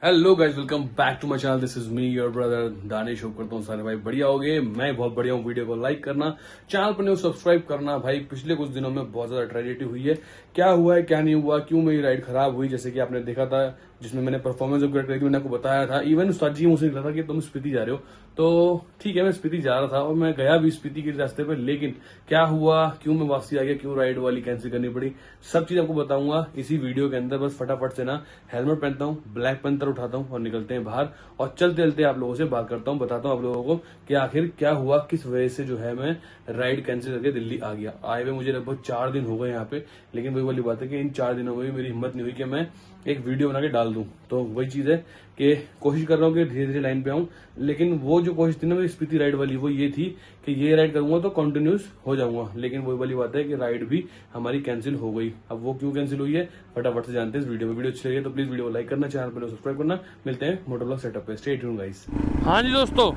Hello guys, welcome back to my channel. This is me your brother Danish. Hope करता हूँ सारे भाई बढ़िया हो गए। मैं बहुत बढ़िया हूँ। वीडियो को लाइक करना, चैनल पर न्यू सब्सक्राइब करना। भाई पिछले कुछ दिनों में बहुत ज्यादा ट्रेजेडी हुई है। क्या हुआ है क्या नहीं हुआ, क्यों मेरी राइड खराब हुई, जैसे कि आपने देखा था जिसमें मैंने परफॉर्मेंस अपग्रेड करी थी, मैंने आपको बताया था। इवन उस्ताद जी मुझसे निकला था कि तुम स्पीति जा रहे हो, तो ठीक है मैं स्पीति जा रहा था और मैं गया भी स्पीति के रास्ते पे। लेकिन क्या हुआ, क्यों मैं वापसी आ गया, क्यों राइड वाली कैंसिल करनी पड़ी, सब चीज आपको बताऊंगा इसी वीडियो के अंदर। बस फटाफट से ना हेलमेट पहनता हूँ, ब्लैक पेंथर उठाता हूँ और निकलते हैं बाहर। और चलते चलते आप लोगों से बात करता हूँ, बताता हूँ आप लोगों को कि आखिर क्या हुआ, किस वजह से जो है मैं राइड कैंसिल करके दिल्ली आ गया। आए हुए मुझे लगभग 4 दिन हो गए यहाँ पे। लेकिन वही वाली बात है कि इन 4 दिनों में भी मेरी हिम्मत नहीं हुई कि मैं एक वीडियो बना के डाल दूं। तो वही चीज है कि कोशिश कर रहा हूँ कि धीरे धीरे लाइन पे आऊं। लेकिन वो जो कोशिश थी ना मेरी स्पीति राइड वाली, वो ये थी कि ये राइड करूंगा तो कंटिन्यूस हो जाऊंगा। लेकिन वही वाली बात है कि राइड भी हमारी कैंसिल हो गई। अब वो क्यों कैंसिल हुई है फटाफट से जानते हैं इस वीडियो में। वीडियो अच्छी लगी तो प्लीज वीडियो को लाइक करना, चैनल पर सब्सक्राइब करना। मिलते हैं मोटर ब्लॉग सेटअप पे। Stay tuned guys. हाँ जी दोस्तों,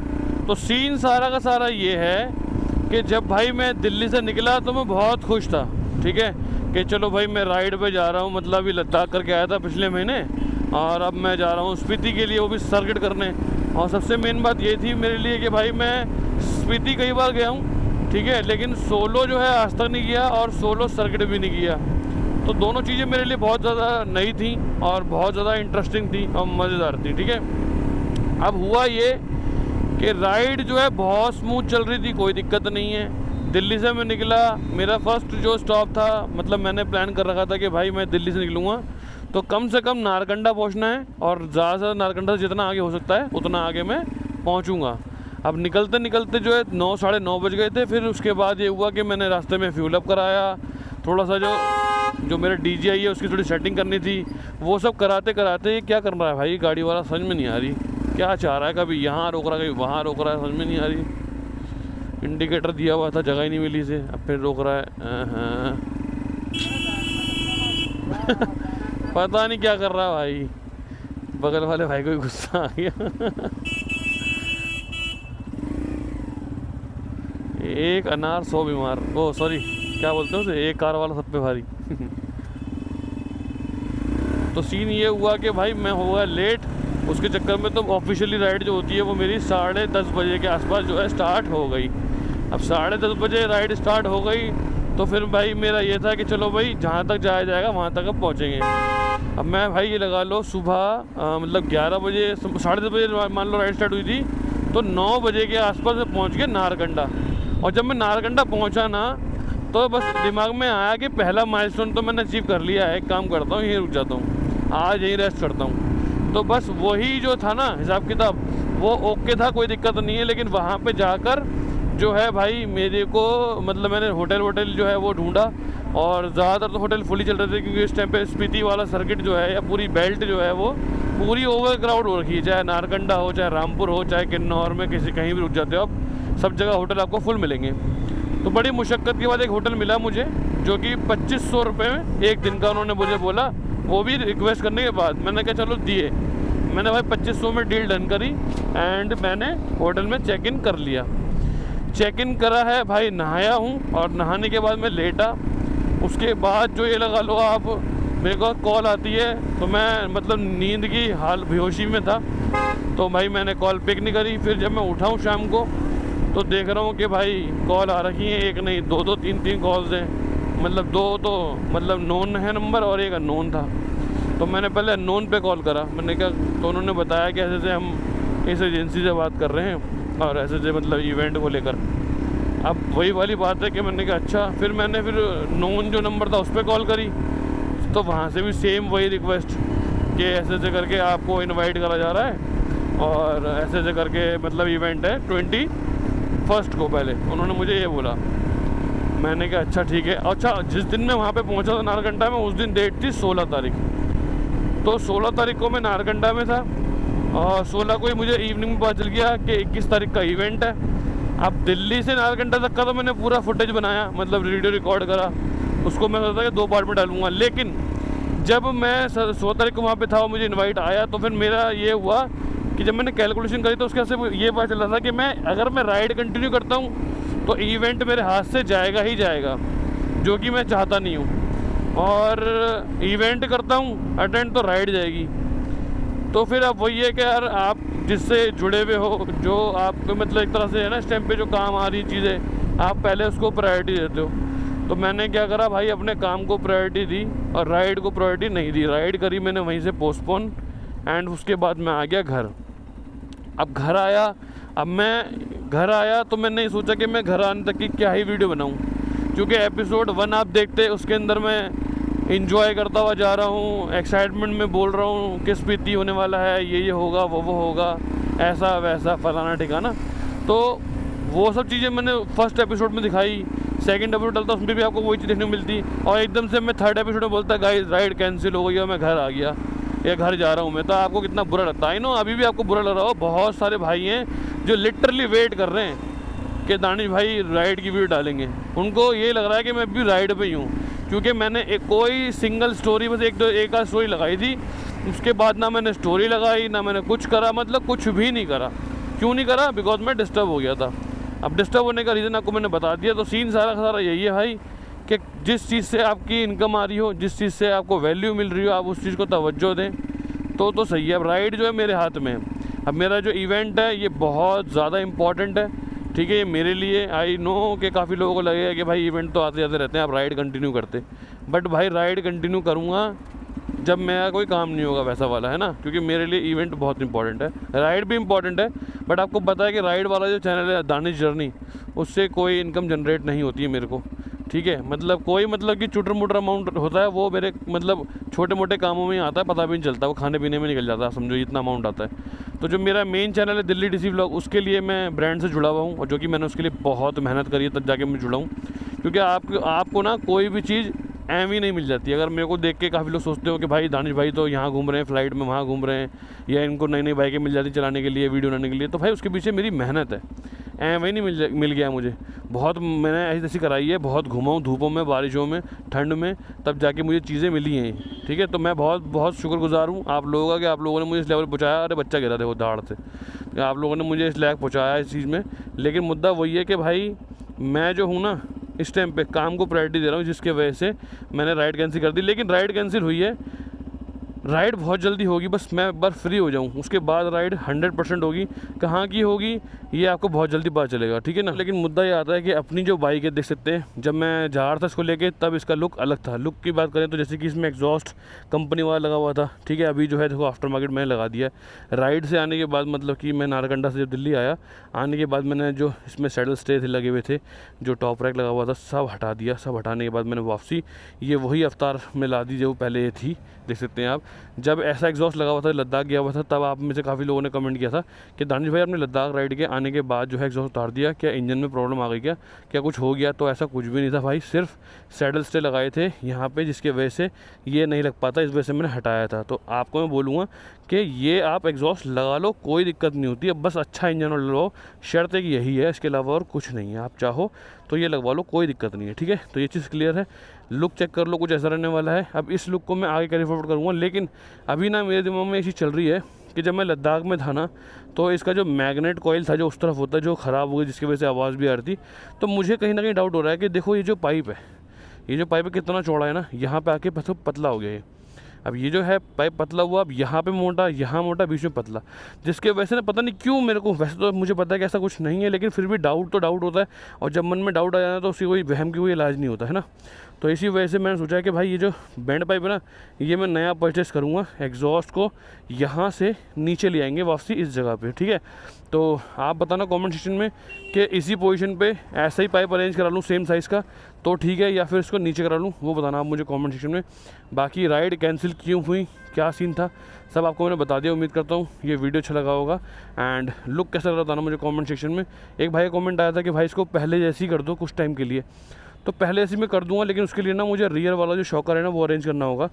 तो सीन सारा का सारा ये है कि जब भाई मैं दिल्ली से निकला तो मैं बहुत खुश था। ठीक है कि चलो भाई मैं राइड पे जा रहा हूँ, मतलब अभी लद्दाख करके आया था पिछले महीने और अब मैं जा रहा हूँ स्पीति के लिए, वो भी सर्किट करने। और सबसे मेन बात ये थी मेरे लिए कि भाई मैं स्पीति कई बार गया हूँ, ठीक है, लेकिन सोलो जो है आज तक नहीं किया और सोलो सर्किट भी नहीं किया। तो दोनों चीज़ें मेरे लिए बहुत ज़्यादा नई थी और बहुत ज़्यादा इंटरेस्टिंग थी और मज़ेदार थी। ठीक है, अब हुआ ये कि राइड जो है बहुत स्मूथ चल रही थी, कोई दिक्कत नहीं है। दिल्ली से मैं निकला, मेरा फर्स्ट जो स्टॉप था, मतलब मैंने प्लान कर रखा था कि भाई मैं दिल्ली से निकलूँगा तो कम से कम नारकंडा पहुँचना है और ज़्यादा से ज़्यादा नारकंडा से जितना आगे हो सकता है उतना आगे मैं पहुँचूँगा। अब निकलते निकलते जो है 9 साढ़े 9 बज गए थे। फिर उसके बाद ये हुआ कि मैंने रास्ते में फ्यूल अप कराया, थोड़ा सा जो मेरा DJI है उसकी थोड़ी सेटिंग करनी थी। वो सब कराते कराते ये क्या कर रहा है भाई गाड़ी वाला, समझ में नहीं आ रही क्या चाह रहा है। कभी यहाँ रोक रहा है, कभी वहाँ रोक रहा है, समझ में नहीं आ रही। इंडिकेटर दिया हुआ था, जगह ही नहीं मिली से, अब फिर रोक रहा है। पता नहीं क्या कर रहा है भाई। बगल वाले भाई को भी गुस्सा आ गया। एक अनार 100 बीमार, ओ सॉरी क्या बोलते हैं उसे, एक कार वाला सब पे भारी। तो सीन ये हुआ कि भाई मैं हो गया लेट। उसके चक्कर में तो ऑफिशियली राइड जो होती है वो मेरी 10:30 बजे के आसपास जो है स्टार्ट हो गई। अब 10:30 बजे राइड स्टार्ट हो गई तो फिर भाई मेरा ये था कि चलो भाई जहाँ तक जाया जाएगा वहाँ तक अब पहुँचेंगे। अब मैं भाई ये लगा लो सुबह मतलब 11 बजे 10:30 बजे मान लो राइड स्टार्ट हुई थी, तो 9 बजे के आसपास पहुँच गया नारकंडा। और जब मैं नारकंडा पहुँचा ना तो बस दिमाग में आया कि पहला माइलस्टोन तो मैंने अचीव कर लिया है, एक काम करता हूँ यहीं रुक जाता हूँ, आज यहीं रेस्ट करता हूँ। तो बस वही जो था ना हिसाब किताब वो ओके था, कोई दिक्कत नहीं है। लेकिन वहाँ पे जाकर जो है भाई मेरे को मतलब मैंने होटल जो है वो ढूंढा और ज़्यादातर तो होटल फुली चल रहे थे, क्योंकि इस टाइम पे स्पीति वाला सर्किट जो है या पूरी बेल्ट जो है वो पूरी ओवर क्राउड हो रखी है। चाहे नारकंडा हो, चाहे रामपुर हो, चाहे किन्नौर में कहीं भी रुक जाते हो आप, सब जगह होटल आपको फुल मिलेंगे। तो बड़ी मुशक्क़त के बाद एक होटल मिला मुझे जो कि 2500 रुपये में एक दिन का उन्होंने मुझे बोला, वो भी रिक्वेस्ट करने के बाद। मैंने कहा चलो दिए, मैंने भाई 2500 में डील डन करी एंड मैंने होटल में चेक इन कर लिया। चेक इन करा है भाई, नहाया हूँ और नहाने के बाद मैं लेटा। उसके बाद जो ये लगा लो आप, मेरे को कॉल आती है तो मैं मतलब नींद की हाल बेहोशी में था, तो भाई मैंने कॉल पिक नहीं करी। फिर जब मैं उठा हूँ शाम को तो देख रहा हूँ कि भाई कॉल आ रही है, एक नहीं दो 3 कॉल्स हैं। मतलब 2 तो मतलब नोन है नंबर और एक अननोन था। तो मैंने पहले अननोन पे कॉल करा, मैंने कहा, तो उन्होंने बताया कि ऐसे हम इस एजेंसी से बात कर रहे हैं और ऐसे मतलब इवेंट को लेकर। अब वही वाली बात है कि मैंने कहा अच्छा। फिर मैंने नोन जो नंबर था उस पर कॉल करी तो वहाँ से भी सेम वही रिक्वेस्ट कि ऐसे करके आपको इनवाइट करा जा रहा है और ऐसे करके मतलब इवेंट है 21 को। पहले उन्होंने मुझे ये बोला, मैंने कहा अच्छा ठीक है। अच्छा, जिस दिन मैं वहाँ पे पहुँचा था नारकंडा में, उस दिन डेट थी 16 तारीख। तो 16 तारीख को मैं नारकंडा में था और 16 को ही मुझे इवनिंग में पता चल गया कि 21 तारीख का इवेंट है। अब दिल्ली से नारकंडा तक का तो मैंने पूरा फुटेज बनाया, मतलब वीडियो रिकॉर्ड करा, उसको मैं सोचा कि 2 पार्ट में डालूंगा। लेकिन जब मैं 16 तारीख को वहाँ पे था और मुझे इनवाइट आया तो फिर मेरा ये हुआ कि जब मैंने कैलकुलेशन करी तो उसके से ये पता चल रहा था कि अगर मैं राइड कंटिन्यू करता हूँ तो इवेंट मेरे हाथ से जाएगा ही जाएगा, जो कि मैं चाहता नहीं हूँ। और इवेंट करता हूँ अटेंड तो राइड जाएगी। तो फिर अब वही है कि यार आप जिससे जुड़े हुए हो, जो आपको मतलब एक तरह से है ना इस टाइम पे जो काम आ रही चीज़ें, आप पहले उसको प्रायोरिटी देते हो। तो मैंने क्या करा भाई, अपने काम को प्रायोरिटी दी और राइड को प्रायोरिटी नहीं दी। राइड करी मैंने वहीं से पोस्टपोन, एंड उसके बाद मैं आ गया घर। अब घर आया, तो मैंने सोचा कि मैं घर आने तक की क्या ही वीडियो बनाऊं, क्योंकि एपिसोड 1 आप देखते उसके अंदर मैं इंजॉय करता हुआ जा रहा हूँ, एक्साइटमेंट में बोल रहा हूँ कि स्पीति होने वाला है, ये होगा, वो होगा, ऐसा वैसा फलाना ठिकाना। तो वो सब चीज़ें मैंने फर्स्ट एपिसोड में दिखाई। सेकंड एपिसोड डलता उसमें भी आपको वही चीज़ देखने को मिलती, और एकदम से मैं थर्ड एपिसोड में बोलता गाइस राइड कैंसिल हो गई और मैं घर आ गया या घर जा रहा हूँ मैं। तो आपको कितना बुरा लगता है। नो अभी भी आपको बुरा लग रहा हो। बहुत सारे भाई हैं जो लिटरली वेट कर रहे हैं कि दानिश भाई राइड की वीडियो डालेंगे। उनको ये लग रहा है कि मैं अभी राइड पे ही हूँ, क्योंकि मैंने कोई सिंगल स्टोरी बस एक आध स्टोरी लगाई थी, उसके बाद ना मैंने स्टोरी लगाई ना मैंने कुछ करा, मतलब कुछ भी नहीं करा। क्यों नहीं करा? बिकॉज मैं डिस्टर्ब हो गया था। अब डिस्टर्ब होने का रीज़न आपको मैंने बता दिया। तो सीन सारा का सारा यही है भाई कि जिस चीज़ से आपकी इनकम आ रही हो, जिस चीज़ से आपको वैल्यू मिल रही हो, आप उस चीज़ को तवज्जो दें तो सही है। अब राइड जो है मेरे हाथ में है। अब मेरा जो इवेंट है ये बहुत ज़्यादा इम्पॉर्टेंट है, ठीक है। ये मेरे लिए, आई नो कि काफ़ी लोगों को लगेगा कि भाई इवेंट तो आते जाते रहते हैं, आप राइड कंटिन्यू करते, बट भाई राइड कंटिन्यू करूँगा जब मेरा कोई काम नहीं होगा वैसा वाला, है ना, क्योंकि मेरे लिए इवेंट बहुत इंपॉर्टेंट है, राइड भी इंपॉर्टेंट है। बट आपको पता है कि राइड वाला जो चैनल है दानिश जर्नी, उससे कोई इनकम जनरेट नहीं होती है मेरे को, ठीक है। मतलब कोई मतलब कि चुटर मुटर अमाउंट होता है, वो मेरे मतलब छोटे मोटे कामों में ही आता है, पता भी नहीं चलता, वो खाने पीने में निकल जाता है, समझो इतना अमाउंट आता है। तो जो मेरा मेन चैनल है दिल्ली डीसी व्लॉग, उसके लिए मैं ब्रांड से जुड़ा हुआ हूँ, और जो कि मैंने उसके लिए बहुत मेहनत करी है तब जाके मैं जुड़ा हूँ। क्योंकि आपको ना कोई भी चीज़ एम ही नहीं मिल जाती। अगर मेरे को देख के काफ़ी लोग सोचते हो कि भाई दानिश भाई तो यहाँ घूम रहे हैं, फ़्लाइट में वहाँ घूम रहे हैं, या इनको नई नई बाइकें मिल जाती चलाने के लिए, वीडियो बनाने के लिए, तो भाई उसके पीछे मेरी मेहनत है। एम ही नहीं मिल गया मुझे। बहुत मैंने ऐसी कराई है, बहुत घुमा हूँ धूपों में, बारिशों में, ठंड में, तब जाके मुझे चीज़ें मिली हैं, ठीक है। तो मैं बहुत शुक्रगुजार हूँ आप लोगों का कि आप लोगों ने मुझे इस लेवल पहुँचाया। अरे बच्चा गिरा देखो दाढ़ से, आप लोगों ने मुझे इस लायक पहुँचाया इस चीज़ में। लेकिन मुद्दा वही है कि भाई मैं जो हूँ ना इस टाइम पे काम को प्रायोरिटी दे रहा हूँ, जिसके वजह से मैंने राइड कैंसिल कर दी। लेकिन राइड कैंसिल हुई है, राइड बहुत जल्दी होगी, बस मैं एक बार फ्री हो जाऊँ उसके बाद राइड 100% होगी। कहाँ की होगी ये आपको बहुत जल्दी पता चलेगा, ठीक है ना। लेकिन मुद्दा ये आता है कि अपनी जो बाइक है, देख सकते हैं जब मैं जा रहा था इसको लेके तब इसका लुक अलग था। लुक की बात करें तो जैसे कि इसमें एग्जॉस्ट कंपनी वाला लगा हुआ था, ठीक है। अभी जो है देखो आफ्टर मार्केट मैंने लगा दिया है। राइड से आने के बाद मतलब कि मैं नारकंडा से जब दिल्ली आया, आने के बाद मैंने जो इसमें सैडल स्टे थे लगे हुए थे, जो टॉप रैक लगा हुआ था, सब हटा दिया। सब हटाने के बाद मैंने वापसी ये वही अवतार में ला दी जो पहले ये थी, देख सकते हैं आप। जब ऐसा एग्जॉस्ट लगा हुआ था, लद्दाख गया हुआ था, तब आप में से काफ़ी लोगों ने कमेंट किया था कि दानिश भाई आपने लद्दाख राइड के आने के बाद जो है एग्जॉस्ट उतार दिया, क्या इंजन में प्रॉब्लम आ गई, क्या कुछ हो गया? तो ऐसा कुछ भी नहीं था भाई, सिर्फ सैडल स्टे लगाए थे यहाँ पे, जिसके वजह से ये नहीं लग पाता, इस वजह से मैंने हटाया था। तो आपको मैं बोलूँगा कि ये आप एग्जॉस्ट लगा लो, कोई दिक्कत नहीं होती है, बस अच्छा इंजन और लो, शर्त एक यही है, इसके अलावा और कुछ नहीं है। आप चाहो तो ये लगवा लो, कोई दिक्कत नहीं है, ठीक है। तो ये चीज़ क्लियर है। लुक चेक कर लो, कुछ ऐसा रहने वाला है। अब इस लुक को मैं आगे कैरी फॉरवर्ड करूँगा, लेकिन अभी ना मेरे दिमाग में ये चीज़ चल रही है कि जब मैं लद्दाख में था ना, तो इसका जो मैग्नेट कॉइल था जो उस तरफ होता है, जो ख़राब हो गई, जिसकी वजह से आवाज़ भी आ रही थी। तो मुझे कहीं ना कहीं डाउट हो रहा है कि देखो ये जो पाइप है कितना चौड़ा है ना, यहाँ पे आके पतला हो गया है। अब ये जो है पाइप पतला हुआ, अब यहाँ पे मोटा, यहाँ मोटा, बीच में पतला, जिसके वजह से ना पता नहीं क्यों मेरे को, वैसे तो मुझे पता है कि ऐसा कुछ नहीं है, लेकिन फिर भी डाउट होता है। और जब मन में डाउट आ जाना तो उसकी कोई वहम की कोई इलाज नहीं होता है ना। तो इसी वजह से मैंने सोचा कि भाई ये जो बैंड पाइप है ना, ये मैं नया परचेस करूँगा। एग्जॉस्ट को यहाँ से नीचे ले आएंगे वापसी इस जगह पे, ठीक है। तो आप बताना कमेंट सेक्शन में कि इसी पोजीशन पे ऐसा ही पाइप अरेंज करा लूँ सेम साइज़ का तो ठीक है, या फिर इसको नीचे करा लूँ, वो बताना आप मुझे कमेंट सेक्शन में। बाकी राइड कैंसिल क्यों हुई, क्या सीन था, सब आपको मैंने बता दिया। उम्मीद करता हूँ ये वीडियो अच्छा लगा होगा। एंड लुक कैसा लगा बताना मुझे कमेंट सेक्शन में। एक भाई का कमेंट आया था कि भाई इसको पहले जैसे ही कर दो कुछ टाइम के लिए, तो पहले ऐसे मैं कर दूंगा, लेकिन उसके लिए ना मुझे रियर वाला जो शॉकर है ना वो अरेंज करना होगा।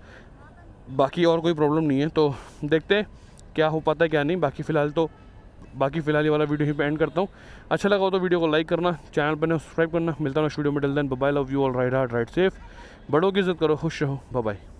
बाकी और कोई प्रॉब्लम नहीं है, तो देखते हैं क्या हो पाता है क्या नहीं। बाकी फ़िलहाल ये वाला वीडियो यहीं पे एंड करता हूँ। अच्छा लगा हो तो वीडियो को लाइक करना, चैनल पर सब्सक्राइब करना। मिलता हूँ नेक्स्ट वीडियो में, till then bye bye, love you all, ride hard, ride safe, बड़ों की इज्जत करो, खुश रहो, बाय बाय।